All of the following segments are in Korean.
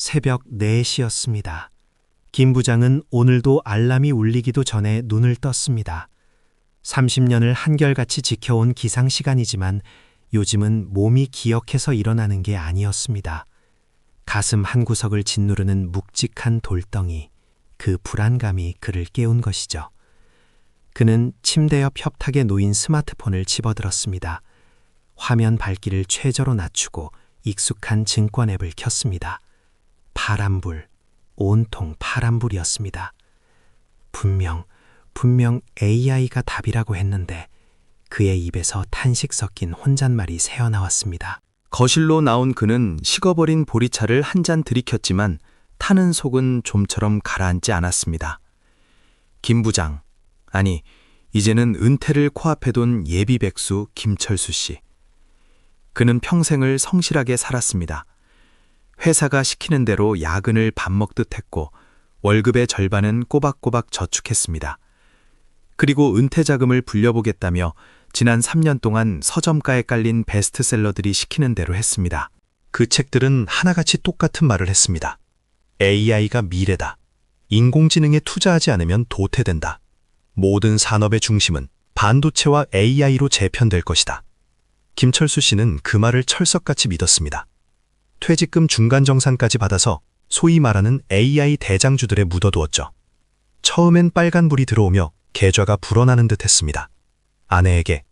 새벽 4시였습니다. 김 부장은 오늘도 알람이 울리기도 전에 눈을 떴습니다. 30년을 한결같이 지켜온 기상시간이지만 요즘은 몸이 기억해서 일어나는 게 아니었습니다. 가슴 한구석을 짓누르는 묵직한 돌덩이, 그 불안감이 그를 깨운 것이죠. 그는 침대 옆 협탁에 놓인 스마트폰을 집어들었습니다. 화면 밝기를 최저로 낮추고 익숙한 증권 앱을 켰습니다. 파란불, 온통 파란불이었습니다. 분명 AI가 답이라고 했는데 그의 입에서 탄식 섞인 혼잣말이 새어나왔습니다. 거실로 나온 그는 식어버린 보리차를 한 잔 들이켰지만 타는 속은 좀처럼 가라앉지 않았습니다. 김 부장, 아니 이제는 은퇴를 코앞에 둔 예비 백수 김철수 씨. 그는 평생을 성실하게 살았습니다. 회사가 시키는 대로 야근을 밥 먹듯 했고 월급의 절반은 꼬박꼬박 저축했습니다. 그리고 은퇴 자금을 불려보겠다며 지난 3년 동안 서점가에 깔린 베스트셀러들이 시키는 대로 했습니다. 그 책들은 하나같이 똑같은 말을 했습니다. AI가 미래다. 인공지능에 투자하지 않으면 도태된다. 모든 산업의 중심은 반도체와 AI로 재편될 것이다. 김철수 씨는 그 말을 철석같이 믿었습니다. 퇴직금 중간정산까지 받아서 소위 말하는 AI 대장주들에 묻어두었죠. 처음엔 빨간불이 들어오며 계좌가 불어나는 듯 했습니다. 아내에게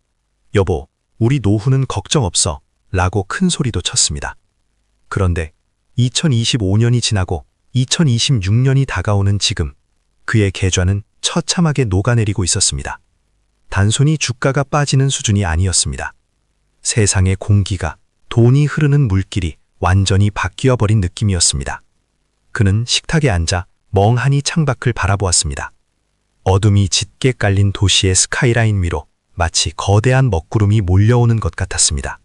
여보, 우리 노후는 걱정 없어 라고 큰 소리도 쳤습니다. 그런데 2025년이 지나고 2026년이 다가오는 지금 그의 계좌는 처참하게 녹아내리고 있었습니다. 단순히 주가가 빠지는 수준이 아니었습니다. 세상의 공기가, 돈이 흐르는 물길이 완전히 바뀌어버린 느낌이었습니다. 그는 식탁에 앉아 멍하니 창밖을 바라보았습니다. 어둠이 짙게 깔린 도시의 스카이라인 위로 마치 거대한 먹구름이 몰려오는 것 같았습니다.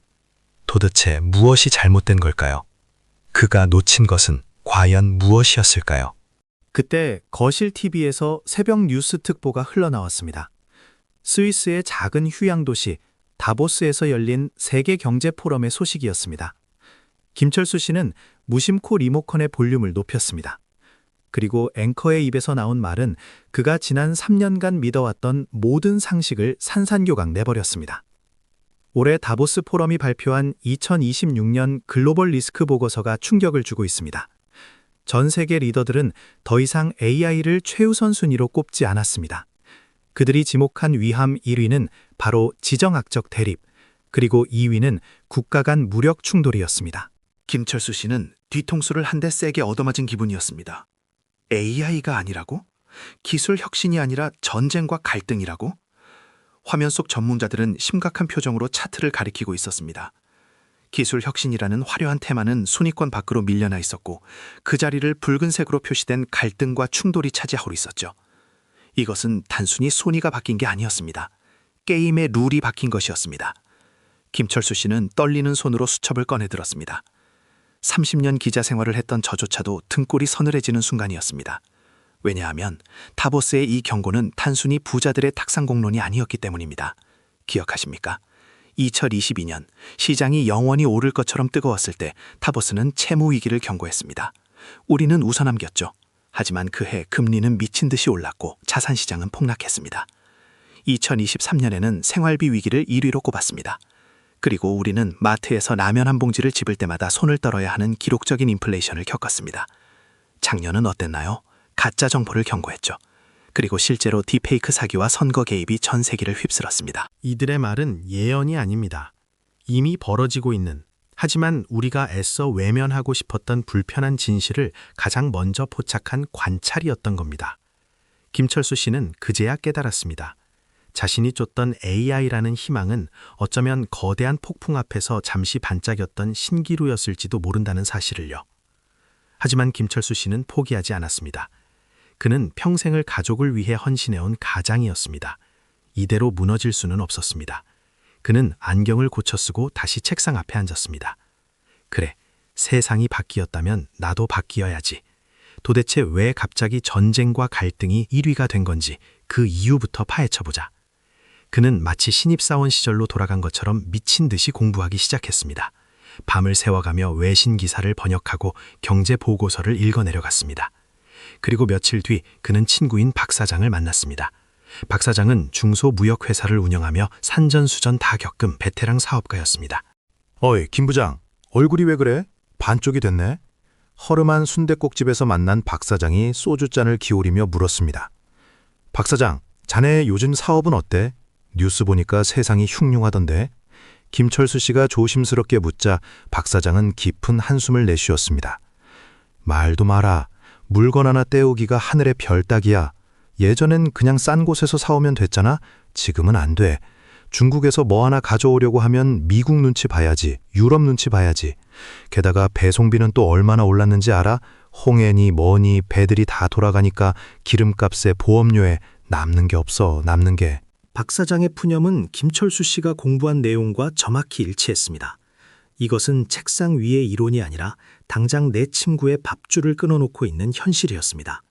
도대체 무엇이 잘못된 걸까요? 그가 놓친 것은 과연 무엇이었을까요? 그때 거실 TV에서 새벽 뉴스 특보가 흘러나왔습니다. 스위스의 작은 휴양 도시 다보스에서 열린 세계 경제 포럼의 소식이었습니다. 김철수 씨는 무심코 리모컨의 볼륨을 높였습니다. 그리고 앵커의 입에서 나온 말은 그가 지난 3년간 믿어왔던 모든 상식을 산산교각 내버렸습니다. 올해 다보스 포럼이 발표한 2026년 글로벌 리스크 보고서가 충격을 주고 있습니다. 전 세계 리더들은 더 이상 AI를 최우선 순위로 꼽지 않았습니다. 그들이 지목한 위험 1위는 바로 지정학적 대립, 그리고 2위는 국가 간 무력 충돌이었습니다. 김철수 씨는 뒤통수를 한 대 세게 얻어맞은 기분이었습니다. AI가 아니라고? 기술 혁신이 아니라 전쟁과 갈등이라고? 화면 속 전문가들은 심각한 표정으로 차트를 가리키고 있었습니다. 기술 혁신이라는 화려한 테마는 순위권 밖으로 밀려나 있었고 그 자리를 붉은색으로 표시된 갈등과 충돌이 차지하고 있었죠. 이것은 단순히 순위가 바뀐 게 아니었습니다. 게임의 룰이 바뀐 것이었습니다. 김철수 씨는 떨리는 손으로 수첩을 꺼내들었습니다. 30년 기자 생활을 했던 저조차도 등골이 서늘해지는 순간이었습니다. 왜냐하면 다보스의 이 경고는 단순히 부자들의 탁상공론이 아니었기 때문입니다. 기억하십니까? 2022년 시장이 영원히 오를 것처럼 뜨거웠을 때 다보스는 채무 위기를 경고했습니다. 우리는 웃어남겼죠. 하지만 그해 금리는 미친 듯이 올랐고 자산시장은 폭락했습니다. 2023년에는 생활비 위기를 1위로 꼽았습니다. 그리고 우리는 마트에서 라면 한 봉지를 집을 때마다 손을 떨어야 하는 기록적인 인플레이션을 겪었습니다. 작년은 어땠나요? 가짜 정보를 경고했죠. 그리고 실제로 딥페이크 사기와 선거 개입이 전 세계를 휩쓸었습니다. 이들의 말은 예언이 아닙니다. 이미 벌어지고 있는, 하지만 우리가 애써 외면하고 싶었던 불편한 진실을 가장 먼저 포착한 관찰이었던 겁니다. 김철수 씨는 그제야 깨달았습니다. 자신이 쫓던 AI라는 희망은 어쩌면 거대한 폭풍 앞에서 잠시 반짝였던 신기루였을지도 모른다는 사실을요. 하지만 김철수 씨는 포기하지 않았습니다. 그는 평생을 가족을 위해 헌신해온 가장이었습니다. 이대로 무너질 수는 없었습니다. 그는 안경을 고쳐 쓰고 다시 책상 앞에 앉았습니다. 그래, 세상이 바뀌었다면 나도 바뀌어야지. 도대체 왜 갑자기 전쟁과 갈등이 1위가 된 건지 그 이유부터 파헤쳐보자. 그는 마치 신입사원 시절로 돌아간 것처럼 미친 듯이 공부하기 시작했습니다. 밤을 새워가며 외신 기사를 번역하고 경제 보고서를 읽어내려갔습니다. 그리고 며칠 뒤 그는 친구인 박 사장을 만났습니다. 박 사장은 중소무역회사를 운영하며 산전수전 다 겪은 베테랑 사업가였습니다. 어이, 김 부장. 얼굴이 왜 그래? 반쪽이 됐네. 허름한 순댓국집에서 만난 박 사장이 소주잔을 기울이며 물었습니다. 박 사장, 자네 요즘 사업은 어때? 뉴스 보니까 세상이 흉흉하던데. 김철수 씨가 조심스럽게 묻자 박 사장은 깊은 한숨을 내쉬었습니다. 말도 마라. 물건 하나 떼우기가 하늘의 별 따기야. 예전엔 그냥 싼 곳에서 사오면 됐잖아. 지금은 안 돼. 중국에서 뭐 하나 가져오려고 하면 미국 눈치 봐야지, 유럽 눈치 봐야지. 게다가 배송비는 또 얼마나 올랐는지 알아? 홍해니 뭐니 배들이 다 돌아가니까 기름값에 보험료에 남는 게 없어, 남는 게. 박 사장의 푸념은 김철수 씨가 공부한 내용과 정확히 일치했습니다. 이것은 책상 위의 이론이 아니라 당장 내 친구의 밥줄을 끊어놓고 있는 현실이었습니다.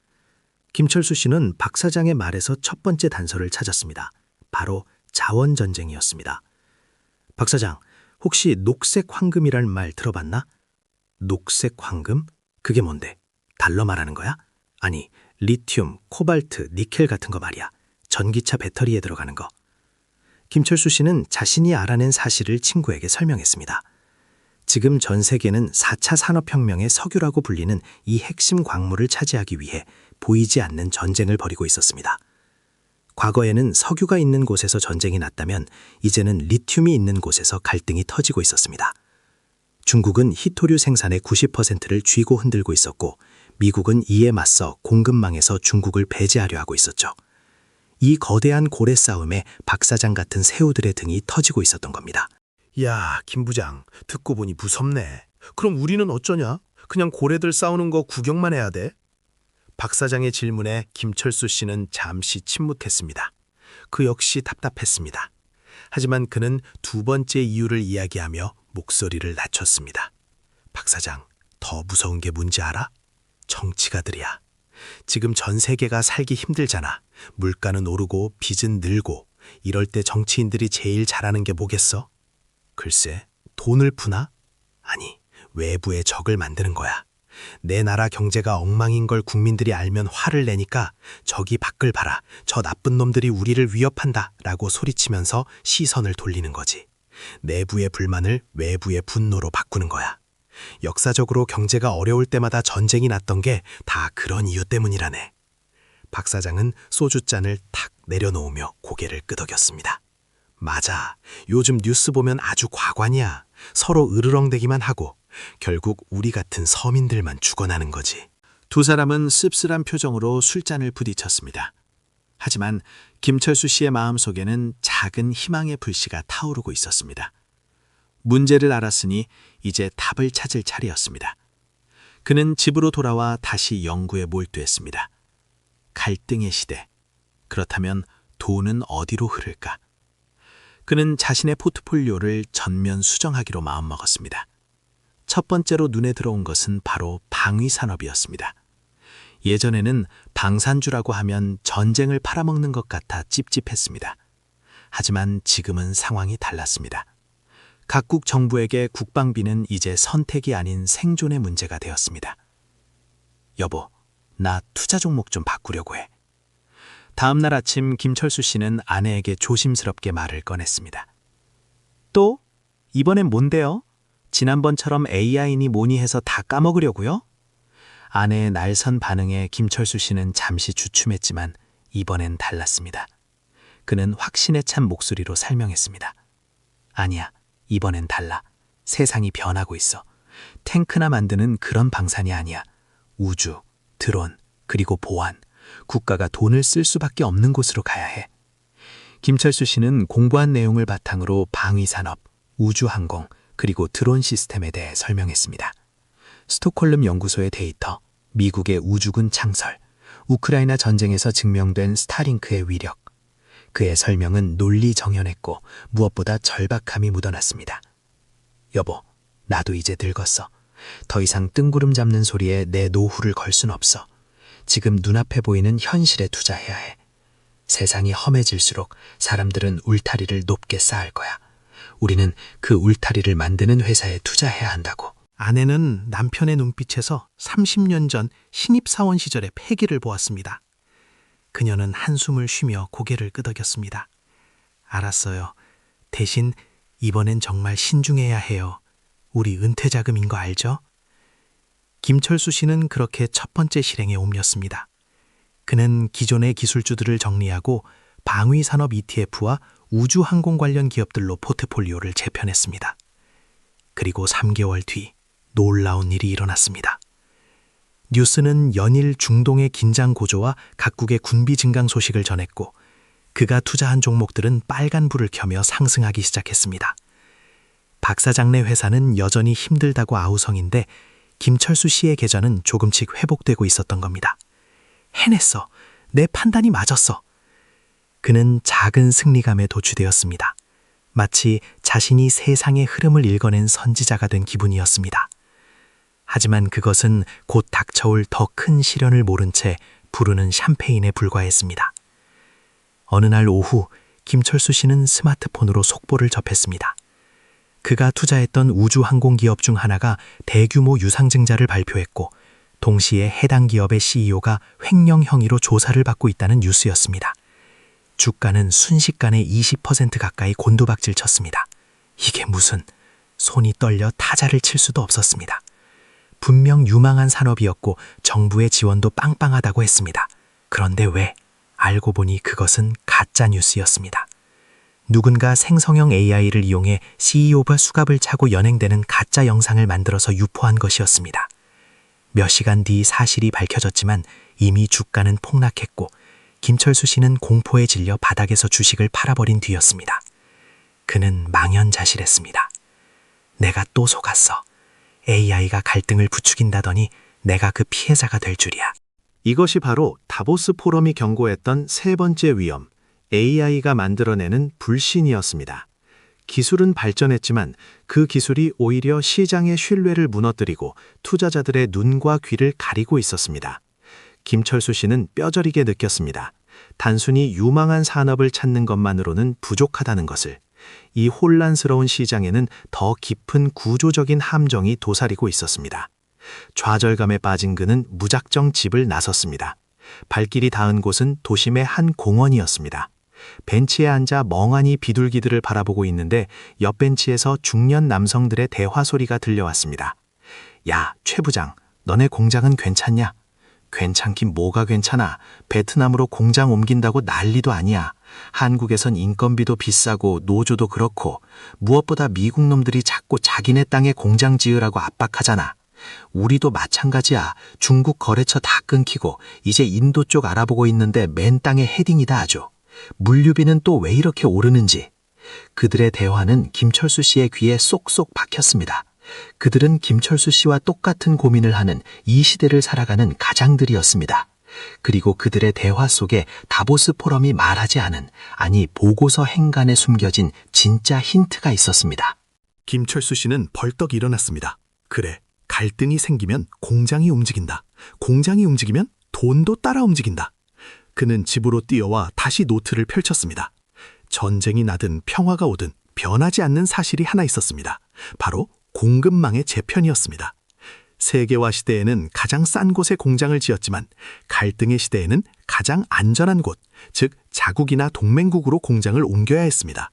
김철수 씨는 박 사장의 말에서 첫 번째 단서를 찾았습니다. 바로 자원전쟁이었습니다. 박 사장, 혹시 녹색 황금이란 말 들어봤나? 녹색 황금? 그게 뭔데? 달러 말하는 거야? 아니, 리튬, 코발트, 니켈 같은 거 말이야. 전기차 배터리에 들어가는 거. 김철수 씨는 자신이 알아낸 사실을 친구에게 설명했습니다. 지금 전 세계는 4차 산업혁명의 석유라고 불리는 이 핵심 광물을 차지하기 위해 보이지 않는 전쟁을 벌이고 있었습니다. 과거에는 석유가 있는 곳에서 전쟁이 났다면 이제는 리튬이 있는 곳에서 갈등이 터지고 있었습니다. 중국은 히토류 생산의 90%를 쥐고 흔들고 있었고 미국은 이에 맞서 공급망에서 중국을 배제하려 하고 있었죠. 이 거대한 고래 싸움에 박 사장 같은 새우들의 등이 터지고 있었던 겁니다. 야, 김 부장, 듣고 보니 무섭네. 그럼 우리는 어쩌냐? 그냥 고래들 싸우는 거 구경만 해야 돼? 박 사장의 질문에 김철수 씨는 잠시 침묵했습니다. 그 역시 답답했습니다. 하지만 그는 두 번째 이유를 이야기하며 목소리를 낮췄습니다. 박 사장, 더 무서운 게 뭔지 알아? 정치가들이야. 지금 전 세계가 살기 힘들잖아. 물가는 오르고 빚은 늘고 이럴 때 정치인들이 제일 잘하는 게 뭐겠어? 글쎄, 돈을 푸나? 아니, 외부의 적을 만드는 거야. 내 나라 경제가 엉망인 걸 국민들이 알면 화를 내니까 저기 밖을 봐라. 저 나쁜 놈들이 우리를 위협한다 라고 소리치면서 시선을 돌리는 거지. 내부의 불만을 외부의 분노로 바꾸는 거야. 역사적으로 경제가 어려울 때마다 전쟁이 났던 게 다 그런 이유 때문이라네. 박 사장은 소주잔을 탁 내려놓으며 고개를 끄덕였습니다. 맞아. 요즘 뉴스 보면 아주 과관이야. 서로 으르렁대기만 하고 결국 우리 같은 서민들만 죽어나는 거지. 두 사람은 씁쓸한 표정으로 술잔을 부딪혔습니다. 하지만 김철수 씨의 마음속에는 작은 희망의 불씨가 타오르고 있었습니다. 문제를 알았으니 이제 답을 찾을 차례였습니다. 그는 집으로 돌아와 다시 연구에 몰두했습니다. 갈등의 시대. 그렇다면 돈은 어디로 흐를까? 그는 자신의 포트폴리오를 전면 수정하기로 마음먹었습니다. 첫 번째로 눈에 들어온 것은 바로 방위산업이었습니다. 예전에는 방산주라고 하면 전쟁을 팔아먹는 것 같아 찝찝했습니다. 하지만 지금은 상황이 달랐습니다. 각국 정부에게 국방비는 이제 선택이 아닌 생존의 문제가 되었습니다. 여보, 나 투자 종목 좀 바꾸려고 해. 다음 날 아침 김철수 씨는 아내에게 조심스럽게 말을 꺼냈습니다. 또? 이번엔 뭔데요? 지난번처럼 AI니 뭐니 해서 다 까먹으려고요? 아내의 날선 반응에 김철수 씨는 잠시 주춤했지만 이번엔 달랐습니다. 그는 확신에 찬 목소리로 설명했습니다. 아니야, 이번엔 달라. 세상이 변하고 있어. 탱크나 만드는 그런 방산이 아니야. 우주, 드론, 그리고 보안. 국가가 돈을 쓸 수밖에 없는 곳으로 가야 해. 김철수 씨는 공부한 내용을 바탕으로 방위산업, 우주항공, 그리고 드론 시스템에 대해 설명했습니다. 스톡홀름 연구소의 데이터, 미국의 우주군 창설, 우크라이나 전쟁에서 증명된 스타링크의 위력. 그의 설명은 논리정연했고 무엇보다 절박함이 묻어났습니다. 여보, 나도 이제 늙었어. 더 이상 뜬구름 잡는 소리에 내 노후를 걸 순 없어. 지금 눈앞에 보이는 현실에 투자해야 해. 세상이 험해질수록 사람들은 울타리를 높게 쌓을 거야. 우리는 그 울타리를 만드는 회사에 투자해야 한다고. 아내는 남편의 눈빛에서 30년 전 신입사원 시절의 패기를 보았습니다. 그녀는 한숨을 쉬며 고개를 끄덕였습니다. 알았어요. 대신 이번엔 정말 신중해야 해요. 우리 은퇴 자금인 거 알죠? 김철수 씨는 그렇게 첫 번째 실행에 옮겼습니다. 그는 기존의 기술주들을 정리하고 방위산업 ETF와 우주항공 관련 기업들로 포트폴리오를 재편했습니다. 그리고 3개월 뒤 놀라운 일이 일어났습니다. 뉴스는 연일 중동의 긴장 고조와 각국의 군비 증강 소식을 전했고 그가 투자한 종목들은 빨간불을 켜며 상승하기 시작했습니다. 박 사장네 회사는 여전히 힘들다고 아우성인데 김철수 씨의 계좌는 조금씩 회복되고 있었던 겁니다. 해냈어. 내 판단이 맞았어. 그는 작은 승리감에 도취되었습니다. 마치 자신이 세상의 흐름을 읽어낸 선지자가 된 기분이었습니다. 하지만 그것은 곧 닥쳐올 더 큰 시련을 모른 채 부르는 샴페인에 불과했습니다. 어느 날 오후 김철수 씨는 스마트폰으로 속보를 접했습니다. 그가 투자했던 우주항공기업 중 하나가 대규모 유상증자를 발표했고 동시에 해당 기업의 CEO가 횡령 행위로 조사를 받고 있다는 뉴스였습니다. 주가는 순식간에 20% 가까이 곤두박질 쳤습니다. 이게 무슨, 손이 떨려 타자를 칠 수도 없었습니다. 분명 유망한 산업이었고 정부의 지원도 빵빵하다고 했습니다. 그런데 왜? 알고 보니 그것은 가짜 뉴스였습니다. 누군가 생성형 AI를 이용해 CEO가 수갑을 차고 연행되는 가짜 영상을 만들어서 유포한 것이었습니다. 몇 시간 뒤 사실이 밝혀졌지만 이미 주가는 폭락했고 김철수 씨는 공포에 질려 바닥에서 주식을 팔아버린 뒤였습니다. 그는 망연자실했습니다. 내가 또 속았어. AI가 갈등을 부추긴다더니 내가 그 피해자가 될 줄이야. 이것이 바로 다보스 포럼이 경고했던 세 번째 위험, AI가 만들어내는 불신이었습니다. 기술은 발전했지만 그 기술이 오히려 시장의 신뢰를 무너뜨리고 투자자들의 눈과 귀를 가리고 있었습니다. 김철수 씨는 뼈저리게 느꼈습니다. 단순히 유망한 산업을 찾는 것만으로는 부족하다는 것을. 이 혼란스러운 시장에는 더 깊은 구조적인 함정이 도사리고 있었습니다. 좌절감에 빠진 그는 무작정 집을 나섰습니다. 발길이 닿은 곳은 도심의 한 공원이었습니다. 벤치에 앉아 멍하니 비둘기들을 바라보고 있는데 옆 벤치에서 중년 남성들의 대화 소리가 들려왔습니다. 야, 최 부장, 너네 공장은 괜찮냐? 괜찮긴 뭐가 괜찮아. 베트남으로 공장 옮긴다고 난리도 아니야. 한국에선 인건비도 비싸고 노조도 그렇고 무엇보다 미국 놈들이 자꾸 자기네 땅에 공장 지으라고 압박하잖아. 우리도 마찬가지야. 중국 거래처 다 끊기고 이제 인도 쪽 알아보고 있는데 맨 땅에 헤딩이다 아주. 물류비는 또 왜 이렇게 오르는지. 그들의 대화는 김철수 씨의 귀에 쏙쏙 박혔습니다. 그들은 김철수 씨와 똑같은 고민을 하는 이 시대를 살아가는 가장들이었습니다. 그리고 그들의 대화 속에 다보스 포럼이 말하지 않은, 아니 보고서 행간에 숨겨진 진짜 힌트가 있었습니다. 김철수 씨는 벌떡 일어났습니다. 그래, 갈등이 생기면 공장이 움직인다. 공장이 움직이면 돈도 따라 움직인다. 그는 집으로 뛰어와 다시 노트를 펼쳤습니다. 전쟁이 나든 평화가 오든 변하지 않는 사실이 하나 있었습니다. 바로 공급망의 재편이었습니다. 세계화 시대에는 가장 싼 곳에 공장을 지었지만 갈등의 시대에는 가장 안전한 곳, 즉 자국이나 동맹국으로 공장을 옮겨야 했습니다.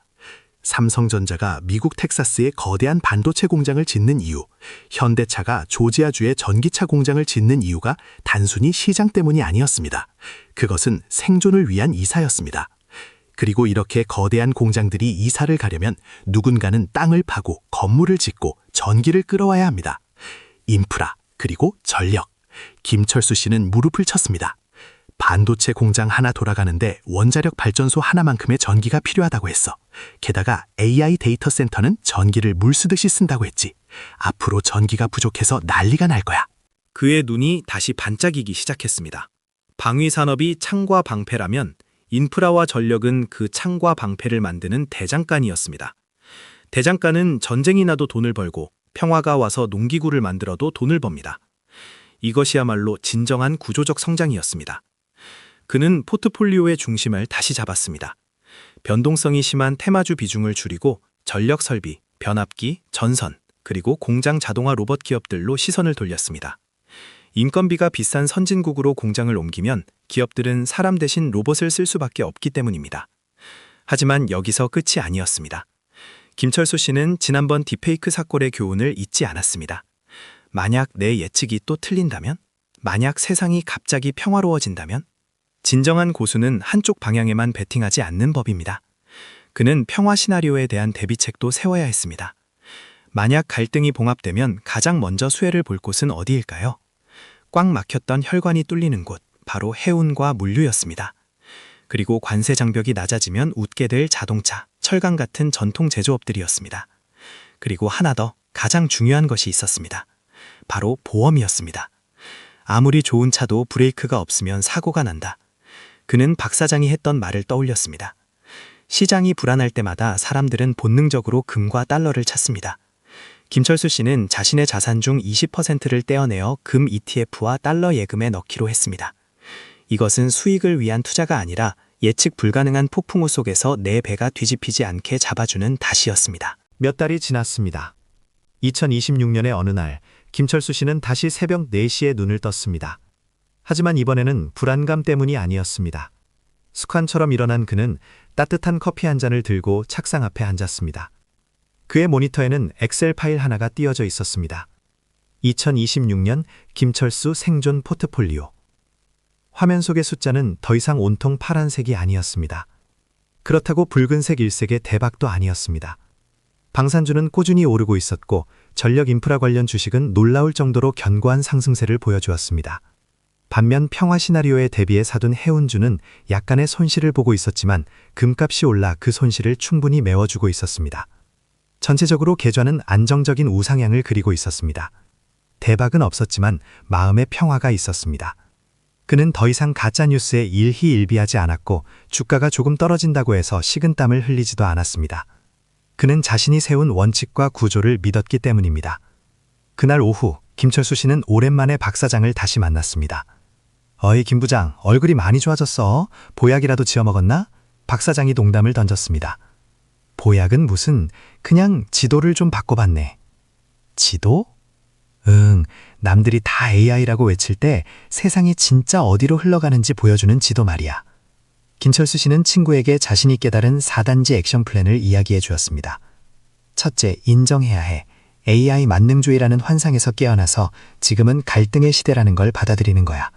삼성전자가 미국 텍사스에 거대한 반도체 공장을 짓는 이유, 현대차가 조지아주에 전기차 공장을 짓는 이유가 단순히 시장 때문이 아니었습니다. 그것은 생존을 위한 이사였습니다. 그리고 이렇게 거대한 공장들이 이사를 가려면 누군가는 땅을 파고 건물을 짓고 전기를 끌어와야 합니다. 인프라, 그리고 전력. 김철수 씨는 무릎을 쳤습니다. 반도체 공장 하나 돌아가는데 원자력 발전소 하나만큼의 전기가 필요하다고 했어. 게다가 AI 데이터 센터는 전기를 물 쓰듯이 쓴다고 했지. 앞으로 전기가 부족해서 난리가 날 거야. 그의 눈이 다시 반짝이기 시작했습니다. 방위 산업이 창과 방패라면 인프라와 전력은 그 창과 방패를 만드는 대장간이었습니다. 대장간은 전쟁이 나도 돈을 벌고 평화가 와서 농기구를 만들어도 돈을 법니다. 이것이야말로 진정한 구조적 성장이었습니다. 그는 포트폴리오의 중심을 다시 잡았습니다. 변동성이 심한 테마주 비중을 줄이고 전력 설비, 변압기, 전선, 그리고 공장 자동화 로봇 기업들로 시선을 돌렸습니다. 인건비가 비싼 선진국으로 공장을 옮기면 기업들은 사람 대신 로봇을 쓸 수밖에 없기 때문입니다. 하지만 여기서 끝이 아니었습니다. 김철수 씨는 지난번 딥페이크 사건의 교훈을 잊지 않았습니다. 만약 내 예측이 또 틀린다면? 만약 세상이 갑자기 평화로워진다면? 진정한 고수는 한쪽 방향에만 베팅하지 않는 법입니다. 그는 평화 시나리오에 대한 대비책도 세워야 했습니다. 만약 갈등이 봉합되면 가장 먼저 수혜를 볼 곳은 어디일까요? 꽉 막혔던 혈관이 뚫리는 곳, 바로 해운과 물류였습니다. 그리고 관세 장벽이 낮아지면 웃게 될 자동차, 철강 같은 전통 제조업들이었습니다. 그리고 하나 더 가장 중요한 것이 있었습니다. 바로 보험이었습니다. 아무리 좋은 차도 브레이크가 없으면 사고가 난다. 그는 박 사장이 했던 말을 떠올렸습니다. 시장이 불안할 때마다 사람들은 본능적으로 금과 달러를 찾습니다. 김철수 씨는 자신의 자산 중 20%를 떼어내어 금 ETF와 달러 예금에 넣기로 했습니다. 이것은 수익을 위한 투자가 아니라 예측 불가능한 폭풍우 속에서 내 배가 뒤집히지 않게 잡아주는 닷이었습니다. 몇 달이 지났습니다. 2026년의 어느 날 김철수 씨는 다시 새벽 4시에 눈을 떴습니다. 하지만 이번에는 불안감 때문이 아니었습니다. 습관처럼 일어난 그는 따뜻한 커피 한 잔을 들고 책상 앞에 앉았습니다. 그의 모니터에는 엑셀 파일 하나가 띄어져 있었습니다. 2026년 김철수 생존 포트폴리오. 화면 속의 숫자는 더 이상 온통 파란색이 아니었습니다. 그렇다고 붉은색 일색의 대박도 아니었습니다. 방산주는 꾸준히 오르고 있었고 전력 인프라 관련 주식은 놀라울 정도로 견고한 상승세를 보여주었습니다. 반면 평화 시나리오에 대비해 사둔 해운주는 약간의 손실을 보고 있었지만 금값이 올라 그 손실을 충분히 메워주고 있었습니다. 전체적으로 계좌는 안정적인 우상향을 그리고 있었습니다. 대박은 없었지만 마음의 평화가 있었습니다. 그는 더 이상 가짜뉴스에 일희일비하지 않았고 주가가 조금 떨어진다고 해서 식은땀을 흘리지도 않았습니다. 그는 자신이 세운 원칙과 구조를 믿었기 때문입니다. 그날 오후 김철수 씨는 오랜만에 박 사장을 다시 만났습니다. 어이 김 부장, 얼굴이 많이 좋아졌어. 보약이라도 지어먹었나? 박 사장이 농담을 던졌습니다. 보약은 무슨, 그냥 지도를 좀 바꿔봤네. 지도? 남들이 다 AI라고 외칠 때 세상이 진짜 어디로 흘러가는지 보여주는 지도 말이야. 김철수 씨는 친구에게 자신이 깨달은 4단지 액션 플랜을 이야기해 주었습니다. 첫째, 인정해야 해. AI 만능주의라는 환상에서 깨어나서 지금은 갈등의 시대라는 걸 받아들이는 거야.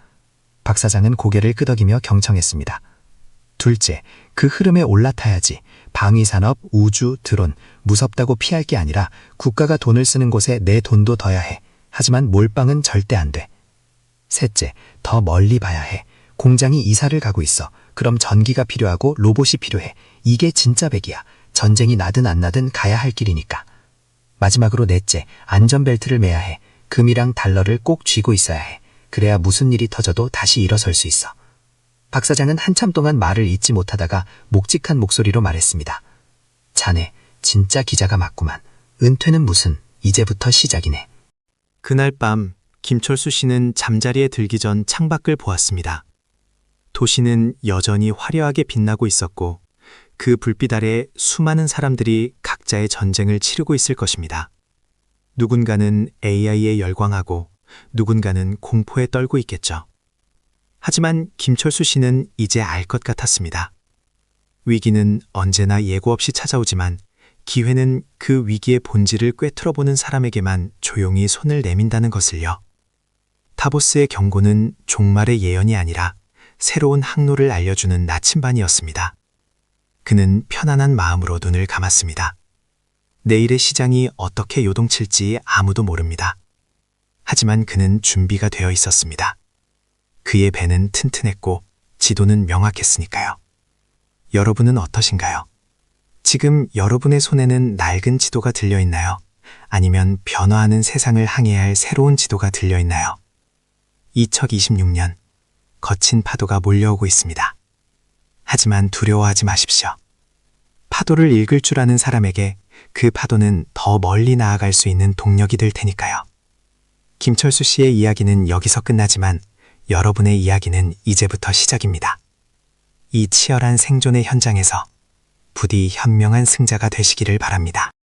박 사장은 고개를 끄덕이며 경청했습니다. 둘째, 그 흐름에 올라타야지. 방위산업, 우주, 드론, 무섭다고 피할 게 아니라 국가가 돈을 쓰는 곳에 내 돈도 둬야 해. 하지만 몰빵은 절대 안 돼. 셋째, 더 멀리 봐야 해. 공장이 이사를 가고 있어. 그럼 전기가 필요하고 로봇이 필요해. 이게 진짜 백이야. 전쟁이 나든 안 나든 가야 할 길이니까. 마지막으로 넷째, 안전벨트를 매야 해. 금이랑 달러를 꼭 쥐고 있어야 해. 그래야 무슨 일이 터져도 다시 일어설 수 있어. 박 사장은 한참 동안 말을 잇지 못하다가 묵직한 목소리로 말했습니다. 자네, 진짜 기자가 맞구만. 은퇴는 무슨, 이제부터 시작이네. 그날 밤 김철수 씨는 잠자리에 들기 전 창밖을 보았습니다. 도시는 여전히 화려하게 빛나고 있었고 그 불빛 아래 수많은 사람들이 각자의 전쟁을 치르고 있을 것입니다. 누군가는 AI에 열광하고 누군가는 공포에 떨고 있겠죠. 하지만 김철수 씨는 이제 알 것 같았습니다. 위기는 언제나 예고 없이 찾아오지만 기회는 그 위기의 본질을 꿰뚫어보는 사람에게만 조용히 손을 내민다는 것을요. 타보스의 경고는 종말의 예언이 아니라 새로운 항로를 알려주는 나침반이었습니다. 그는 편안한 마음으로 눈을 감았습니다. 내일의 시장이 어떻게 요동칠지 아무도 모릅니다. 하지만 그는 준비가 되어 있었습니다. 그의 배는 튼튼했고 지도는 명확했으니까요. 여러분은 어떠신가요? 지금 여러분의 손에는 낡은 지도가 들려있나요? 아니면 변화하는 세상을 항해해야 할 새로운 지도가 들려있나요? 2026년, 거친 파도가 몰려오고 있습니다. 하지만 두려워하지 마십시오. 파도를 읽을 줄 아는 사람에게 그 파도는 더 멀리 나아갈 수 있는 동력이 될 테니까요. 김철수 씨의 이야기는 여기서 끝나지만 여러분의 이야기는 이제부터 시작입니다. 이 치열한 생존의 현장에서 부디 현명한 승자가 되시기를 바랍니다.